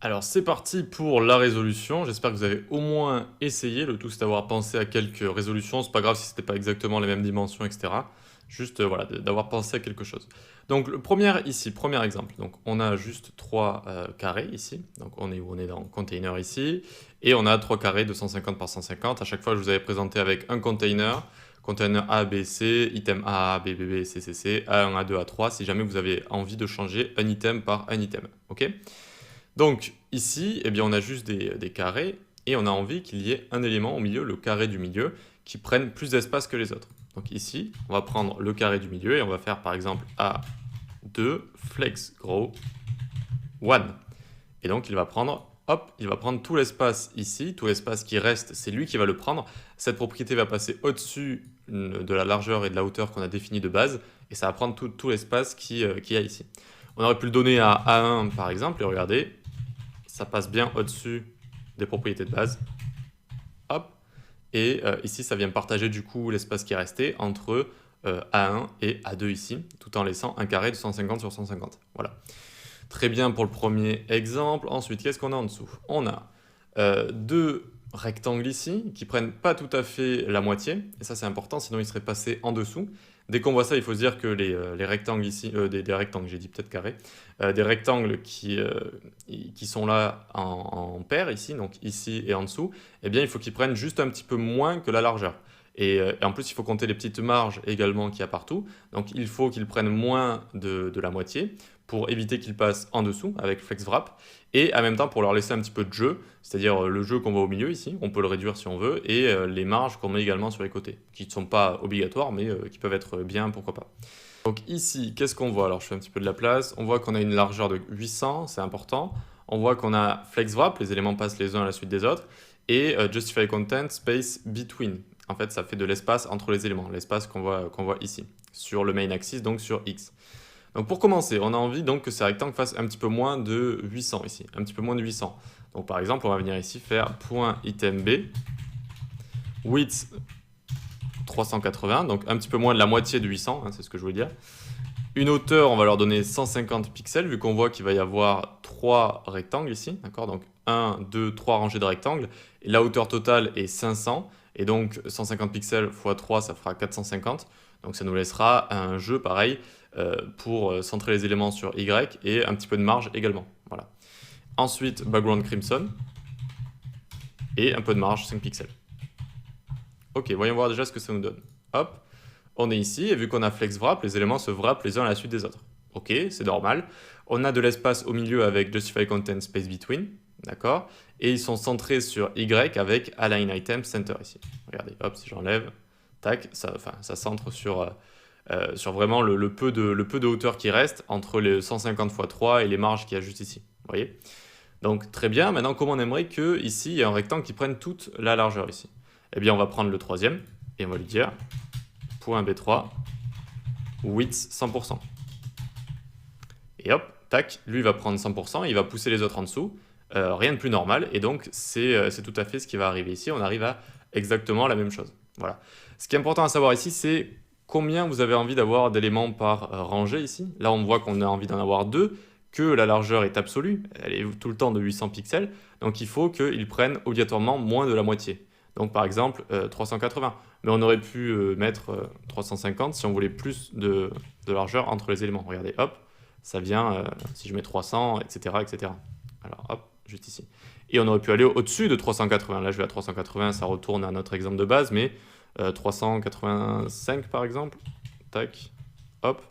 Alors c'est parti pour la résolution, j'espère que vous avez au moins essayé, le tout c'est d'avoir pensé à quelques résolutions, c'est pas grave si c'était pas exactement les mêmes dimensions, etc. Juste voilà, d'avoir pensé à quelque chose. Donc le premier ici, premier exemple, donc on a juste trois carrés ici, donc on est où? On est dans container ici, et on a trois carrés de 150 par 150, à chaque fois je vous avais présenté avec un container, container A, B, C, item A, B, B, B, C, C, C, A1, A2, A3, si jamais vous avez envie de changer un item par un item, ok? Donc ici, eh bien, on a juste des carrés et on a envie qu'il y ait un élément au milieu, le carré du milieu, qui prenne plus d'espace que les autres. Donc ici, on va prendre le carré du milieu et on va faire par exemple A2 flex grow 1. Et donc il va prendre, hop, il va prendre tout l'espace ici, tout l'espace qui reste, c'est lui qui va le prendre. Cette propriété va passer au-dessus de la largeur et de la hauteur qu'on a définie de base et ça va prendre tout l'espace qu'il y a ici. On aurait pu le donner à A1 par exemple et regardez, ça passe bien au-dessus des propriétés de base. Hop. Et ici, ça vient partager du coup l'espace qui est resté entre A1 et A2 ici, tout en laissant un carré de 150 sur 150. Voilà. Très bien pour le premier exemple. Ensuite, qu'est-ce qu'on a en dessous? On a deux rectangles ici qui prennent pas tout à fait la moitié. Et ça, c'est important, sinon ils seraient passés en dessous. Dès qu'on voit ça, il faut se dire que les rectangles ici, des rectangles, j'ai dit peut-être carrés, des rectangles qui sont là en paire ici, donc ici et en dessous, eh bien il faut qu'ils prennent juste un petit peu moins que la largeur. Et en plus, il faut compter les petites marges également qu'il y a partout. Donc il faut qu'ils prennent moins de la moitié pour éviter qu'ils passent en dessous avec FlexWrap. Et en même temps pour leur laisser un petit peu de jeu, c'est-à-dire le jeu qu'on voit au milieu ici, on peut le réduire si on veut, et les marges qu'on met également sur les côtés, qui ne sont pas obligatoires, mais qui peuvent être bien, pourquoi pas. Donc ici, qu'est-ce qu'on voit? Alors je fais un petit peu de la place, on voit qu'on a une largeur de 800, c'est important. On voit qu'on a FlexWrap, les éléments passent les uns à la suite des autres, et Justify Content Space Between. En fait, ça fait de l'espace entre les éléments, l'espace qu'on voit ici, sur le main axis, donc sur X. Donc pour commencer, on a envie donc que ces rectangles fassent un petit peu moins de 800 ici, un petit peu moins de 800. Donc par exemple, on va venir ici faire .itemB, width 380, donc un petit peu moins de la moitié de 800, hein, c'est ce que je voulais dire. Une hauteur, on va leur donner 150 pixels, vu qu'on voit qu'il va y avoir 3 rectangles ici, d'accord? Donc 1, 2, 3 rangées de rectangles, et la hauteur totale est 500, et donc 150 pixels x 3, ça fera 450. Donc ça nous laissera un jeu pareil pour centrer les éléments sur Y et un petit peu de marge également. Voilà. Ensuite, background crimson et un peu de marge 5 pixels. Ok, voyons voir déjà ce que ça nous donne. Hop, on est ici et vu qu'on a flex wrap, les éléments se wrap les uns à la suite des autres. Ok, c'est normal. On a de l'espace au milieu avec justify content space between, d'accord? Et ils sont centrés sur Y avec align item center ici. Regardez, hop, si j'enlève, tac, ça centre sur vraiment le peu de hauteur qui reste entre les 150 x 3 et les marges qu'il y a juste ici. Vous voyez? Donc très bien, maintenant comment on aimerait que ici il y ait un rectangle qui prenne toute la largeur ici? Eh bien on va prendre le troisième et on va lui dire .b3 width 100%. Et hop, tac, lui il va prendre 100%, il va pousser les autres en dessous, rien de plus normal, et donc c'est tout à fait ce qui va arriver ici, on arrive à exactement la même chose. Voilà. Ce qui est important à savoir ici, c'est combien vous avez envie d'avoir d'éléments par rangée ici. Là on voit qu'on a envie d'en avoir deux, que la largeur est absolue, elle est tout le temps de 800 pixels, donc il faut qu'ils prennent obligatoirement moins de la moitié. Donc par exemple 380, mais on aurait pu mettre 350 si on voulait plus de largeur entre les éléments. Regardez, hop, ça vient, si je mets 300, etc., etc. Alors hop, juste ici. Et on aurait pu aller au-dessus de 380. Là je vais à 380, ça retourne à notre exemple de base, mais 385 par exemple, tac, hop,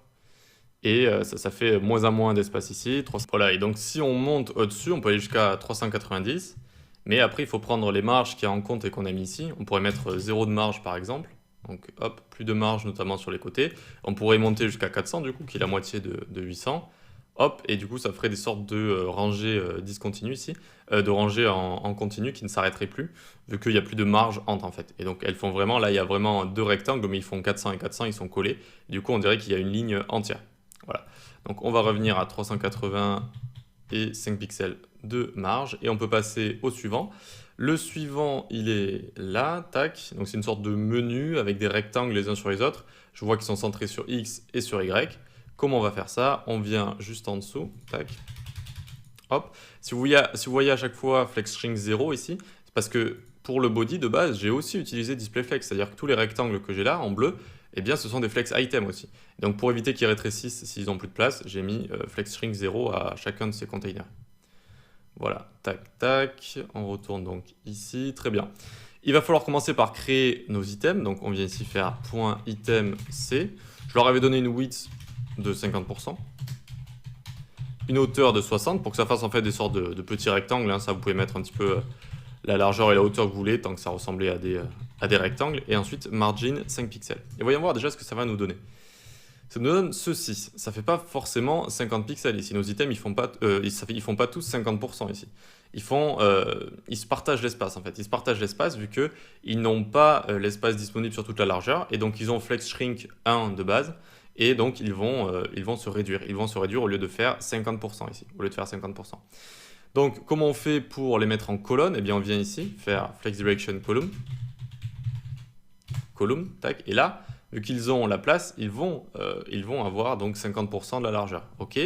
et ça fait moins en moins d'espace ici. Voilà, et donc si on monte au-dessus, on peut aller jusqu'à 390, mais après il faut prendre les marges qu'il y a en compte et qu'on a mis ici. On pourrait mettre 0 de marge par exemple, donc hop, plus de marge notamment sur les côtés. On pourrait monter jusqu'à 400 du coup, qui est la moitié de 800. Hop, et du coup ça ferait des sortes de rangées discontinues ici, de rangées en continu qui ne s'arrêteraient plus, vu qu'il n'y a plus de marge entre en fait. Et donc elles font vraiment, là il y a vraiment deux rectangles, mais ils font 400 et 400, ils sont collés. Du coup on dirait qu'il y a une ligne entière. Voilà. Donc on va revenir à 380 et 5 pixels de marge, et on peut passer au suivant. Le suivant, il est là, tac, donc c'est une sorte de menu avec des rectangles les uns sur les autres. Je vois qu'ils sont centrés sur X et sur Y. Comment on va faire ça? On vient juste en dessous, tac. Hop. Si vous voyez à chaque fois flex shrink 0 ici, c'est parce que pour le body de base, j'ai aussi utilisé display flex, c'est-à-dire que tous les rectangles que j'ai là en bleu, eh bien ce sont des flex items aussi. Donc pour éviter qu'ils rétrécissent s'ils n'ont plus de place, j'ai mis flex shrink 0 à chacun de ces containers. Voilà, tac, tac, on retourne donc ici, très bien. Il va falloir commencer par créer nos items, donc on vient ici faire .item c. Je leur avais donné une width de 50%, une hauteur de 60 pour que ça fasse en fait des sortes de petits rectangles, hein. Ça vous pouvez mettre un petit peu la largeur et la hauteur que vous voulez tant que ça ressemblait à des rectangles, et ensuite margin 5 pixels. Et voyons voir déjà ce que ça va nous donner. Ça nous donne ceci, ça fait pas forcément 50 pixels ici, nos items ils font pas tous 50% ici. Ils se partagent l'espace en fait, ils se partagent l'espace vu qu'ils n'ont pas l'espace disponible sur toute la largeur, et donc ils ont flex shrink 1 de base, et donc ils vont se réduire. Ils vont se réduire au lieu de faire 50% ici, au lieu de faire 50%. Donc comment on fait pour les mettre en colonne? Eh bien on vient ici, faire flex direction column, tac, et là, vu qu'ils ont la place, ils vont avoir donc 50% de la largeur. Ok.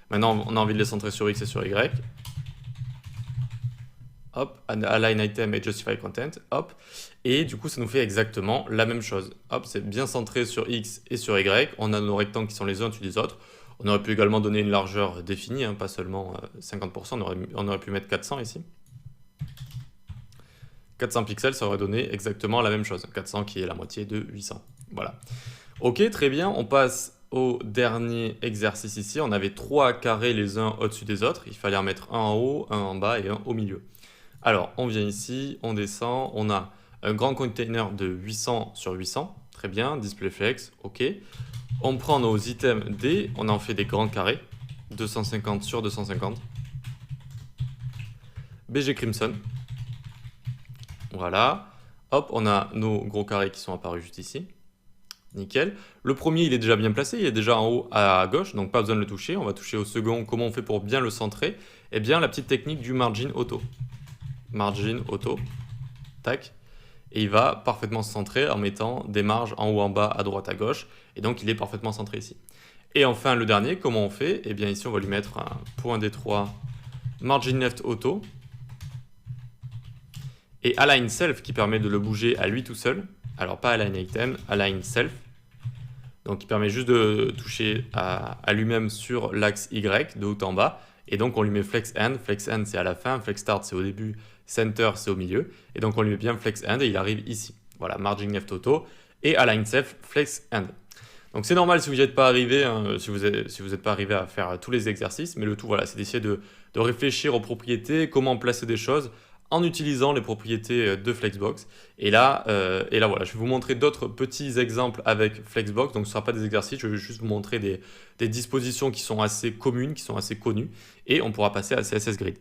Maintenant, on a envie de les centrer sur X et sur Y. Hop, align item et justify content. Hop. Et du coup, ça nous fait exactement la même chose. Hop, c'est bien centré sur X et sur Y. On a nos rectangles qui sont les uns au-dessus des autres. On aurait pu également donner une largeur définie, hein, pas seulement 50%. On aurait pu mettre 400 ici. 400 pixels, ça aurait donné exactement la même chose. 400 qui est la moitié de 800. Voilà. Ok, très bien. On passe au dernier exercice ici. On avait 3 carrés les uns au-dessus des autres. Il fallait en mettre un en haut, un en bas et un au milieu. Alors, on vient ici, on descend. On a un grand container de 800 sur 800. Très bien. Display flex. Ok. On prend nos items D. On en fait des grands carrés. 250 sur 250. BG Crimson. Voilà. Hop, on a nos gros carrés qui sont apparus juste ici. Nickel. Le premier, il est déjà bien placé, il est déjà en haut à gauche, donc pas besoin de le toucher. On va toucher au second. Comment on fait pour bien le centrer? Eh bien, la petite technique du margin auto. Margin auto. Tac. Et il va parfaitement se centrer en mettant des marges en haut, en bas, à droite, à gauche. Et donc, il est parfaitement centré ici. Et enfin, le dernier, comment on fait? Eh bien, ici, on va lui mettre un point D3 margin left auto. Et align self qui permet de le bouger à lui tout seul. Alors pas align item, align self. Donc il permet juste de toucher à lui-même sur l'axe Y de haut en bas. Et donc on lui met flex end. Flex end c'est à la fin, flex start c'est au début, center c'est au milieu. Et donc on lui met bien flex end et il arrive ici. Voilà, margin left auto et align self, flex end. Donc c'est normal si vous n'êtes pas arrivé, hein, si vous n'êtes pas arrivé à faire tous les exercices. Mais le tout voilà, c'est d'essayer de réfléchir aux propriétés, comment placer des choses en utilisant les propriétés de Flexbox. Et là, voilà, je vais vous montrer d'autres petits exemples avec Flexbox. Donc, ce ne sera pas des exercices, je vais juste vous montrer des dispositions qui sont assez communes, qui sont assez connues. Et on pourra passer à CSS Grid.